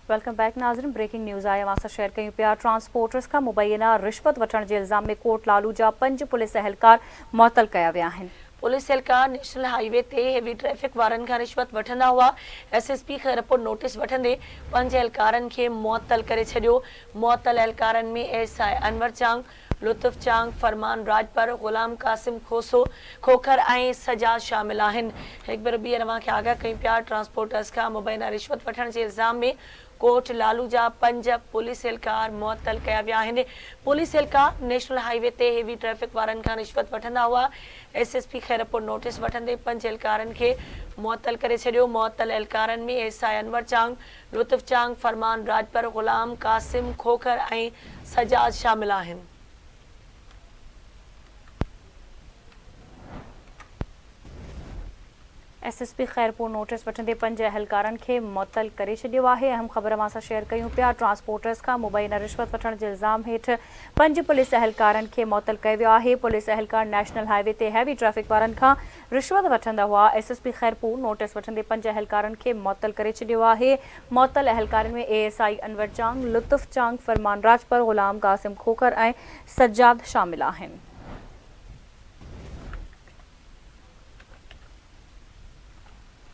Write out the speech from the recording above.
Welcome back नाज़रीन। Breaking news आया असां शेयर कयूं पिया। ट्रांसपोर्टर्स खां मुबैना रिश्वत वठण जे इल्ज़ाम में कोट लालू जा 5 पुलिस एहलकार मुअतल कया विया आहिनि। पुलिस एहलकार नेशनल हाईवे ते हेवी ट्रैफिक वारनि खां रिश्वत वठंदा हुआ। एसएसपी खैरपुर नोटिस वठंदे 5 एहलकारनि खे मुअतल करे छॾियो। मुअतल एहलकारनि में एएसआई अनवर चांग, लुत्फ चांग, फरमान राजपर, गुलाम कासिम खोखर ऐं सजाद शामिल आहिनि। हिकु बार ॿी तव्हांखे आगाह कयूं पिया। ट्रांसपोर्टर्स खां मुबैना रिश्वत वठण जे इल्ज़ाम में कोट लालू जा 5 पुलिस एहलकार मुअतल कया विया आहिनि। पुलिस एहलकार नेशनल हाईवे ते हेवी ट्रैफिक वारनि खां रिश्वत वठंदा हुआ। एसएसपी खैरपुर नोटिस वठंदे 5 एहलकारनि खे मुअतल करे छॾियो। मुअतल एहलकारनि में एएसआई अनवर चांग, लुत्फ चांग, फरमान राजपर, गुलाम कासिम खोखर ऐं सजाद शामिल आहिनि। एसएसपी खैरपुर नोटिस वठंदे 5 एहलकारनि खे मुअतल करे छॾियो आहे। अहम ख़बर असां शेयर कयूं पिया। ट्रांसपोर्टर्स खां मुबैना रिश्वत वठण जे इल्ज़ाम हेठि 5 पुलिस एहलकारनि खे मुअतल कयो वियो आहे। पुलिस एहलकार नेशनल हाईवे ते हैवी ट्रैफिक वारनि खां रिश्वत वठंदा हुआ। एसएसपी खैरपुर नोटिस वठंदे 5 एहलकारनि खे मुअतल करे छॾियो आहे। मुअतल एहलकारनि में एएसआई अनवर चांग, लुत्फ चांग, फरमान राजपर, गुलाम कासिम खोखर ऐं सजाद शामिल आहिनि।